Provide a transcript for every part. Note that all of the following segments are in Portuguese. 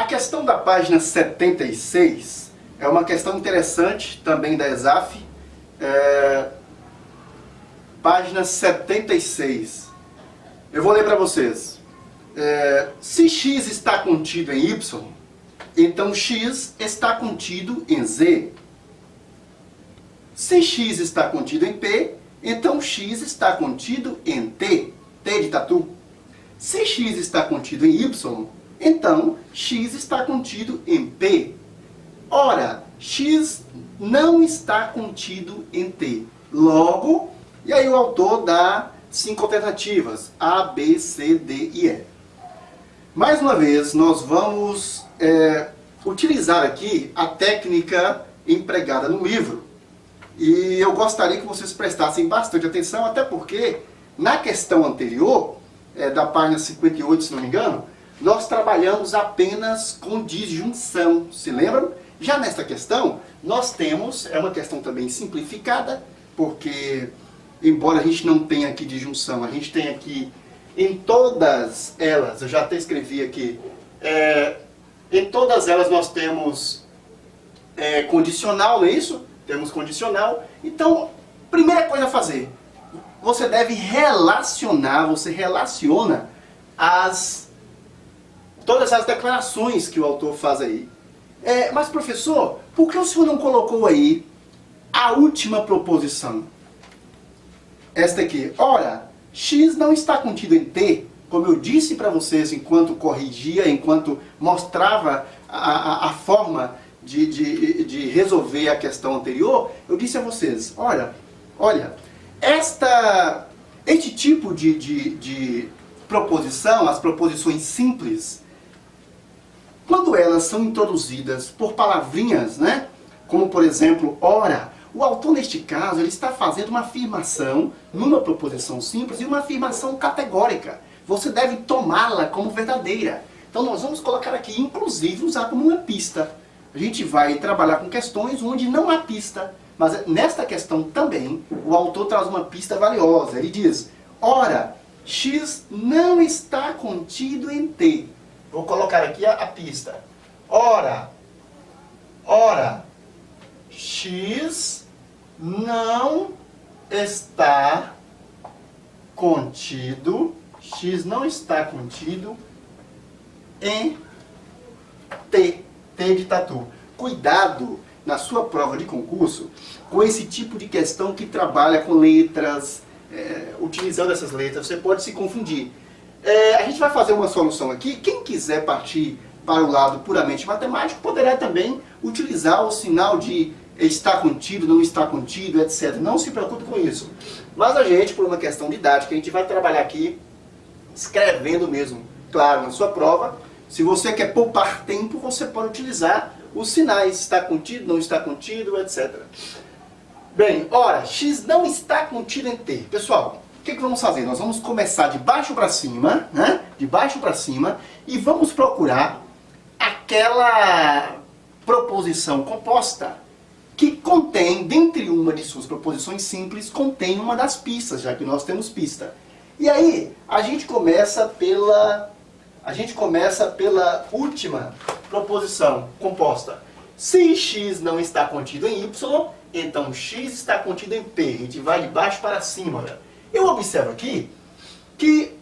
A questão da página 76 é uma questão interessante também da ESAF. Página 76. Eu vou ler para vocês. Se x está contido em y, então x está contido em z. Se x está contido em p, então x está contido em t, t de tatu. Se x está contido em y, então x está contido em p. Ora, x não está contido em t. Logo, e aí o autor dá 5 alternativas, A, B, C, D e E. Mais uma vez, nós vamos utilizar aqui a técnica empregada no livro. E eu gostaria que vocês prestassem bastante atenção, até porque na questão anterior, da página 58, se não me engano, nós trabalhamos apenas com disjunção, se lembram? Já nesta questão, nós temos, é uma questão também simplificada, porque, embora a gente não tenha aqui disjunção, a gente tem aqui, em todas elas, eu já até escrevi aqui, em todas elas nós temos condicional, não é isso? Temos condicional. Então, primeira coisa a fazer, você deve relacionar, você relaciona todas as declarações que o autor faz aí. Mas professor, por que o senhor não colocou aí a última proposição? Esta aqui. Ora, x não está contido em t, como eu disse para vocês enquanto corrigia, enquanto mostrava a forma de resolver a questão anterior, eu disse a vocês, olha, este tipo de proposição, as proposições simples, quando elas são introduzidas por palavrinhas, né, como por exemplo, ora, o autor neste caso ele está fazendo uma afirmação numa proposição simples e uma afirmação categórica. Você deve tomá-la como verdadeira. Então nós vamos colocar aqui, inclusive, usar como uma pista. A gente vai trabalhar com questões onde não há pista. Mas nesta questão também, o autor traz uma pista valiosa. Ele diz, ora, x não está contido em t. Vou colocar aqui a pista. Ora, x não está contido em t, t de tatu. Cuidado na sua prova de concurso com esse tipo de questão que trabalha com letras, utilizando essas letras, você pode se confundir. A gente vai fazer uma solução aqui. Quem quiser partir para o lado puramente matemático, poderá também utilizar o sinal de está contido, não está contido, etc. Não se preocupe com isso. Mas a gente, por uma questão didática, a gente vai trabalhar aqui escrevendo mesmo. Claro, na sua prova, se você quer poupar tempo, você pode utilizar os sinais, está contido, não está contido, etc. Bem, ora, x não está contido em t. Pessoal, o que vamos fazer? Nós vamos começar de baixo para cima, né? De baixo para cima, e vamos procurar aquela proposição composta que contém, dentre uma de suas proposições simples, contém uma das pistas, já que nós temos pista. E aí, a gente começa pela última proposição composta. Se x não está contido em y, então x está contido em p. A gente vai de baixo para cima. Olha. Eu observo aqui que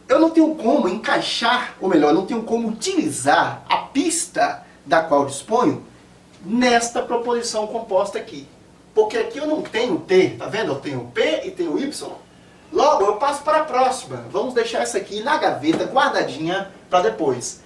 eu não tenho como encaixar, ou melhor, não tenho como utilizar a pista da qual disponho nesta proposição composta aqui. Porque aqui eu não tenho t, tá vendo? Eu tenho p e tenho y. Logo, eu passo para a próxima. Vamos deixar essa aqui na gaveta, guardadinha para depois.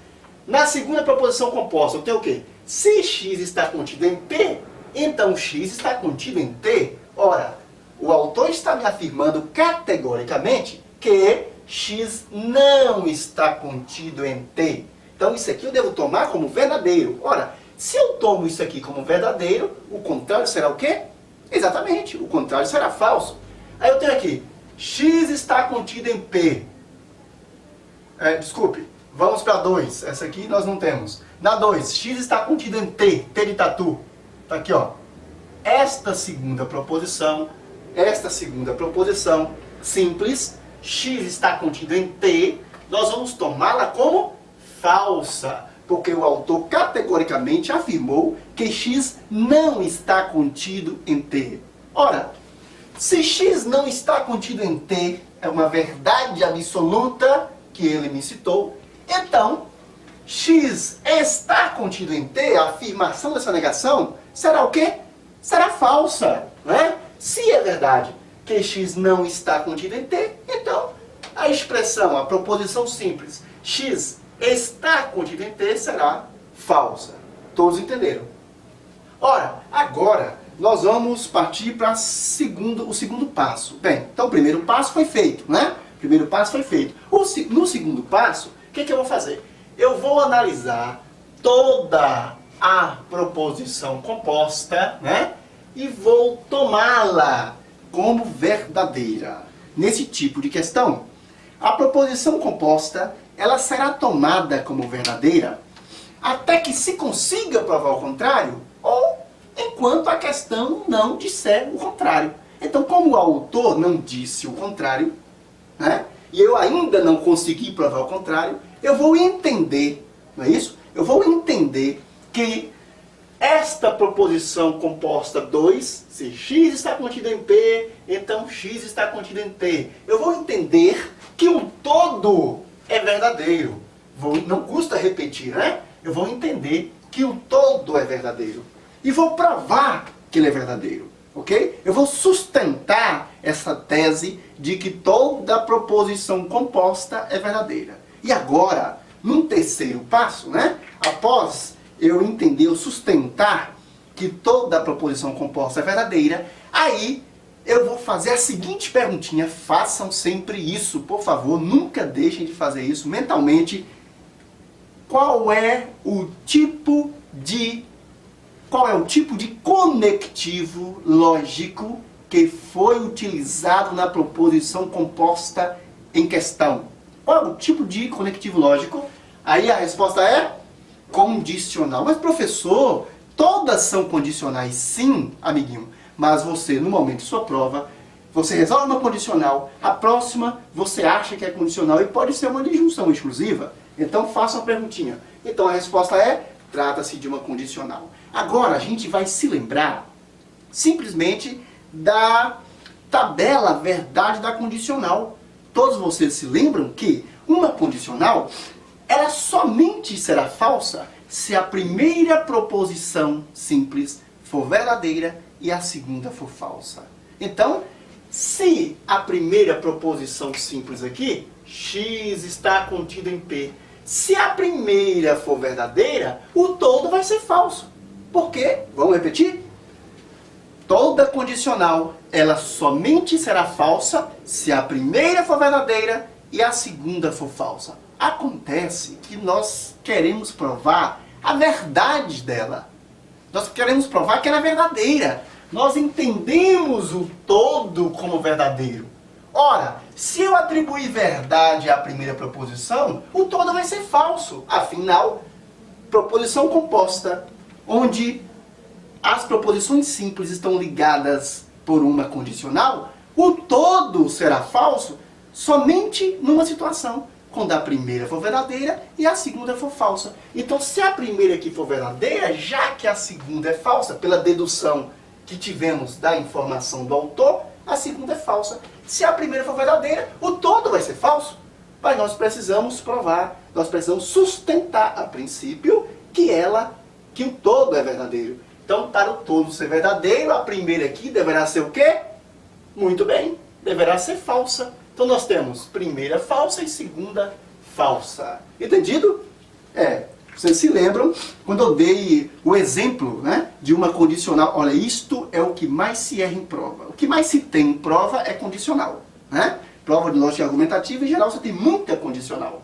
Na segunda proposição composta, eu tenho o quê? Se x está contido em p, então x está contido em t. Ora, o autor está me afirmando categoricamente que x não está contido em t. Então isso aqui eu devo tomar como verdadeiro. Ora, se eu tomo isso aqui como verdadeiro, o contrário será o quê? Exatamente, o contrário será falso. Aí eu tenho aqui, x está contido em p. Desculpe, vamos para 2. Essa aqui nós não temos. Na 2, x está contido em t, t de tatu. Está aqui, ó. Esta segunda proposição simples, x está contido em t, nós vamos tomá-la como falsa. Porque o autor categoricamente afirmou que x não está contido em t. Ora, se x não está contido em t, é uma verdade absoluta que ele me citou, então, x está contido em t, a afirmação dessa negação, será o quê? Será falsa, né? Se é verdade que x não está contido em t, então a expressão, a proposição simples, x está contido em t, será falsa. Todos entenderam? Ora, agora nós vamos partir para o segundo passo. Bem, então o primeiro passo foi feito, né? O primeiro passo foi feito. No segundo passo, o que eu vou fazer? Eu vou analisar toda a proposição composta, né? E vou tomá-la como verdadeira. Nesse tipo de questão, a proposição composta, ela será tomada como verdadeira até que se consiga provar o contrário, ou enquanto a questão não disser o contrário. Então, como o autor não disse o contrário, né, e eu ainda não consegui provar o contrário, eu vou entender, não é isso? Eu vou entender que esta proposição composta 2, se x está contido em p, então x está contido em t. Eu vou entender que o todo é verdadeiro. Não custa repetir, né? Eu vou entender que o todo é verdadeiro. E vou provar que ele é verdadeiro, ok? Eu vou sustentar essa tese de que toda proposição composta é verdadeira. E agora, num terceiro passo, né? Após eu entender, eu sustentar que toda proposição composta é verdadeira, aí eu vou fazer a seguinte perguntinha. Façam sempre isso, por favor, nunca deixem de fazer isso mentalmente. Qual é o tipo de conectivo lógico que foi utilizado na proposição composta em questão? Qual é o tipo de conectivo lógico? Aí a resposta é condicional. Mas professor, todas são condicionais, sim, amiguinho. Mas você, no momento de sua prova, você resolve uma condicional, a próxima você acha que é condicional e pode ser uma disjunção exclusiva. Então faça uma perguntinha. Então a resposta é, trata-se de uma condicional. Agora a gente vai se lembrar simplesmente da tabela verdade da condicional. Todos vocês se lembram que uma condicional, ela somente será falsa se a primeira proposição simples for verdadeira e a segunda for falsa. Então, se a primeira proposição simples aqui, x está contido em p, se a primeira for verdadeira, o todo vai ser falso. Por quê? Vamos repetir? Toda condicional, ela somente será falsa se a primeira for verdadeira e a segunda for falsa. Acontece que nós queremos provar a verdade dela. Nós queremos provar que ela é verdadeira. Nós entendemos o todo como verdadeiro. Ora, se eu atribuir verdade à primeira proposição, o todo vai ser falso. Afinal, proposição composta, onde as proposições simples estão ligadas por uma condicional, o todo será falso somente numa situação, quando a primeira for verdadeira e a segunda for falsa. Então, se a primeira aqui for verdadeira, já que a segunda é falsa, pela dedução que tivemos da informação do autor, a segunda é falsa. Se a primeira for verdadeira, o todo vai ser falso. Mas nós precisamos provar, nós precisamos sustentar a princípio que o todo é verdadeiro. Então, para o todo ser verdadeiro, a primeira aqui deverá ser o quê? Muito bem, deverá ser falsa. Então nós temos primeira falsa e segunda falsa. Entendido? Vocês se lembram quando eu dei o exemplo, né, de uma condicional. Olha, isto é o que mais se erra em prova. O que mais se tem em prova é condicional, né? Prova de lógica argumentativa, em geral, você tem muita condicional.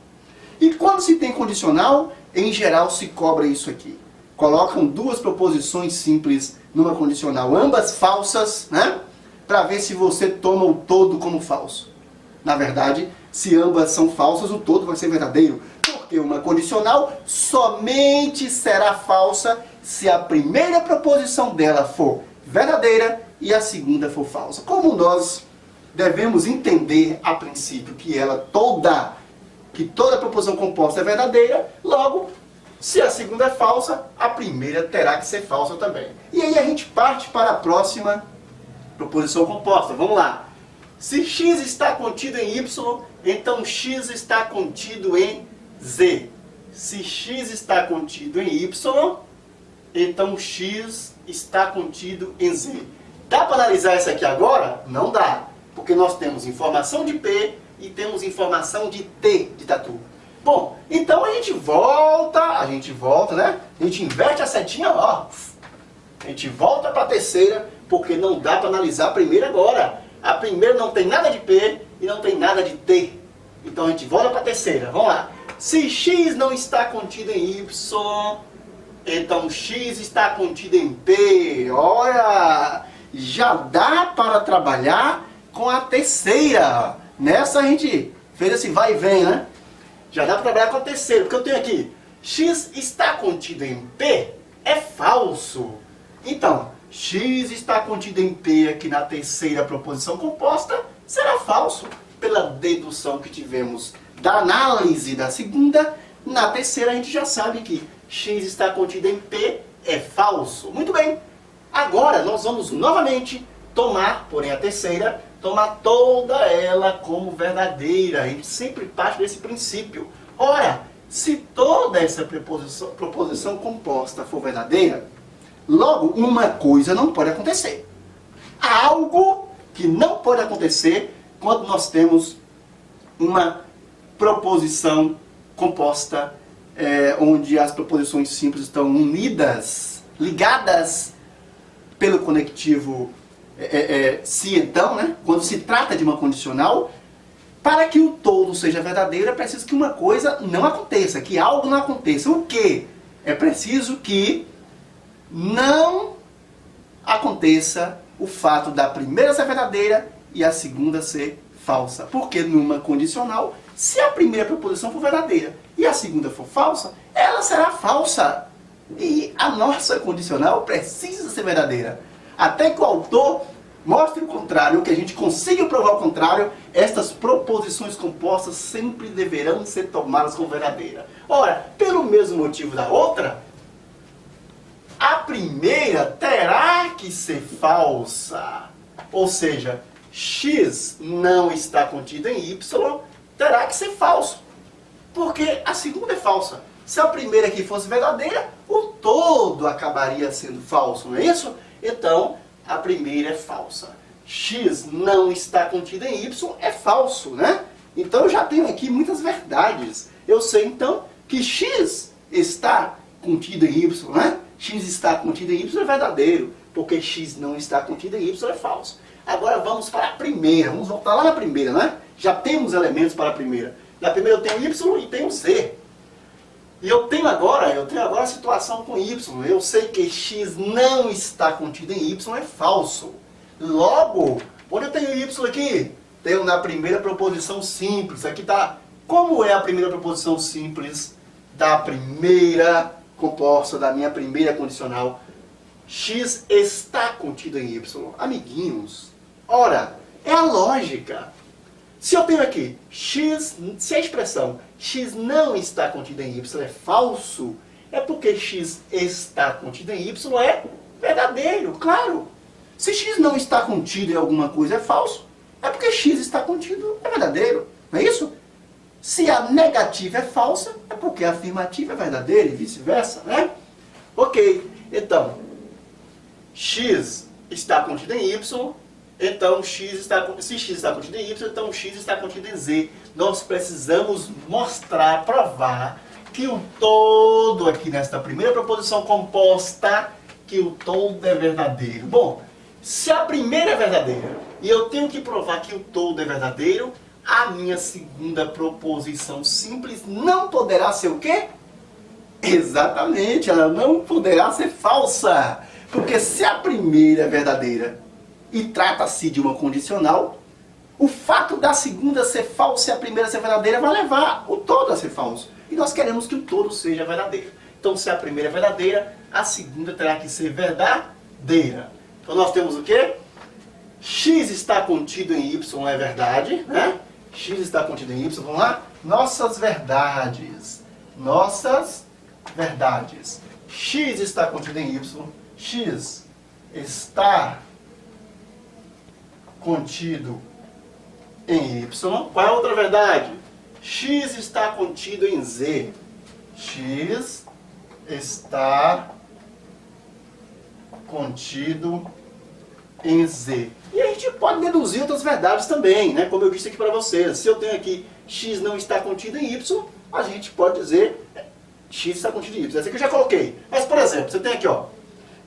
E quando se tem condicional, em geral se cobra isso aqui. Colocam duas proposições simples numa condicional, ambas falsas, né? Para ver se você toma o todo como falso. Na verdade, se ambas são falsas, o todo vai ser verdadeiro. Porque uma condicional somente será falsa se a primeira proposição dela for verdadeira e a segunda for falsa. Como nós devemos entender a princípio que toda proposição composta é verdadeira, logo Se a segunda é falsa, a primeira terá que ser falsa também. E aí a gente parte para a próxima proposição composta. Vamos lá. Se x está contido em y, então x está contido em z. Se x está contido em y, então x está contido em z. Dá para analisar isso aqui agora? Não dá, porque nós temos informação de P e temos informação de T de tatu. Bom, então a gente volta, né? A gente inverte a setinha, ó. A gente volta para a terceira, porque não dá para analisar a primeira agora. A primeira não tem nada de P e não tem nada de T. Então a gente volta para a terceira. Vamos lá. Se x não está contido em y, então x está contido em P. Olha, já dá para trabalhar com a terceira. Nessa a gente fez esse vai e vem, né? Já dá para trabalhar com a terceira, porque eu tenho aqui, x está contido em P é falso. Então, x está contido em P aqui na terceira proposição composta será falso. Pela dedução que tivemos da análise da segunda, na terceira a gente já sabe que x está contido em P é falso. Muito bem, agora nós vamos novamente tomar, porém a terceira, tomar toda ela como verdadeira. A gente sempre parte desse princípio. Ora, se toda essa proposição composta for verdadeira, logo uma coisa não pode acontecer. Há algo que não pode acontecer quando nós temos uma proposição composta, onde as proposições simples estão unidas, ligadas pelo conectivo se então, né? Quando se trata de uma condicional, para que o todo seja verdadeiro é preciso que uma coisa não aconteça, que algo não aconteça. O quê? É preciso que não aconteça o fato da primeira ser verdadeira e a segunda ser falsa. Porque numa condicional, se a primeira proposição for verdadeira e a segunda for falsa, ela será falsa. E a nossa condicional precisa ser verdadeira. Até que o autor mostre o contrário, que a gente consiga provar o contrário, estas proposições compostas sempre deverão ser tomadas como verdadeira. Ora, pelo mesmo motivo da outra, a primeira terá que ser falsa. Ou seja, x não está contido em y, terá que ser falso. Porque a segunda é falsa. Se a primeira aqui fosse verdadeira, o todo acabaria sendo falso, não é isso? Então, a primeira é falsa. X não está contido em y é falso, né? Então eu já tenho aqui muitas verdades. Eu sei então que x está contido em y, né? X está contido em y é verdadeiro, porque x não está contido em y é falso. Agora vamos para a primeira, vamos voltar lá na primeira, né? Já temos elementos para a primeira. Na primeira eu tenho y e tenho z. E eu tenho agora a situação com y. Eu sei que x não está contido em y é falso. Logo, onde eu tenho y aqui? Tenho na primeira proposição simples. Aqui está. Como é a primeira proposição simples da primeira composta, da minha primeira condicional? X está contido em y. Amiguinhos, ora, é a lógica. Se eu tenho aqui x, se a expressão x não está contida em y é falso, é porque x está contido em y é verdadeiro, claro. Se x não está contido em alguma coisa é falso, é porque x está contido é verdadeiro, não é isso? Se a negativa é falsa, é porque a afirmativa é verdadeira e vice-versa, né? Ok, então, x está contido em y, então se x está contido em y, então x está contido em z. Nós precisamos mostrar, provar que o todo aqui nesta primeira proposição composta, que o todo é verdadeiro. Bom, se a primeira é verdadeira e eu tenho que provar que o todo é verdadeiro, a minha segunda proposição simples não poderá ser o quê? Exatamente, ela não poderá ser falsa. Porque se a primeira é verdadeira e trata-se de uma condicional, o fato da segunda ser falsa e a primeira ser verdadeira vai levar o todo a ser falso. E nós queremos que o todo seja verdadeiro. Então, se a primeira é verdadeira, a segunda terá que ser verdadeira. Então, nós temos o quê? X está contido em Y é verdade, né? X está contido em Y, vamos lá? Nossas verdades. Nossas verdades. X está contido em Y. X está contido em Y. Qual é a outra verdade? X está contido em Z. X está contido em Z. E a gente pode deduzir outras verdades também, né? Como eu disse aqui para vocês. Se eu tenho aqui X não está contido em Y, a gente pode dizer X está contido em Y. Essa aqui eu já coloquei. Mas, por exemplo, você tem aqui, ó,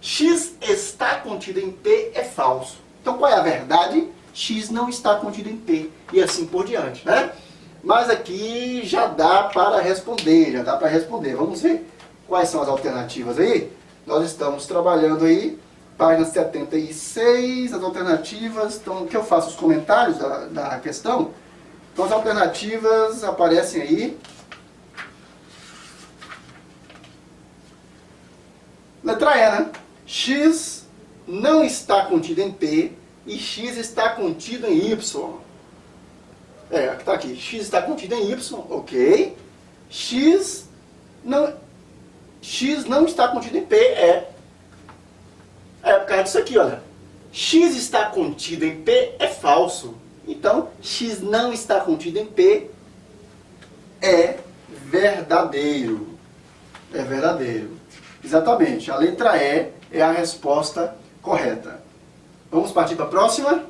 X está contido em P é falso. Então, qual é a verdade? X não está contido em P. E assim por diante, né? Mas aqui já dá para responder, Vamos ver quais são as alternativas aí? Nós estamos trabalhando aí, página 76, as alternativas. Então, que eu faço os comentários da questão. Então, as alternativas aparecem aí. Letra E, né? X não está contido em P e X está contido em Y. Está aqui. X está contido em Y, ok. X não está contido em P, por causa disso aqui, olha. X está contido em P é falso. Então, X não está contido em P é verdadeiro. É verdadeiro. Exatamente. A letra E é a resposta correta. Vamos partir para a próxima?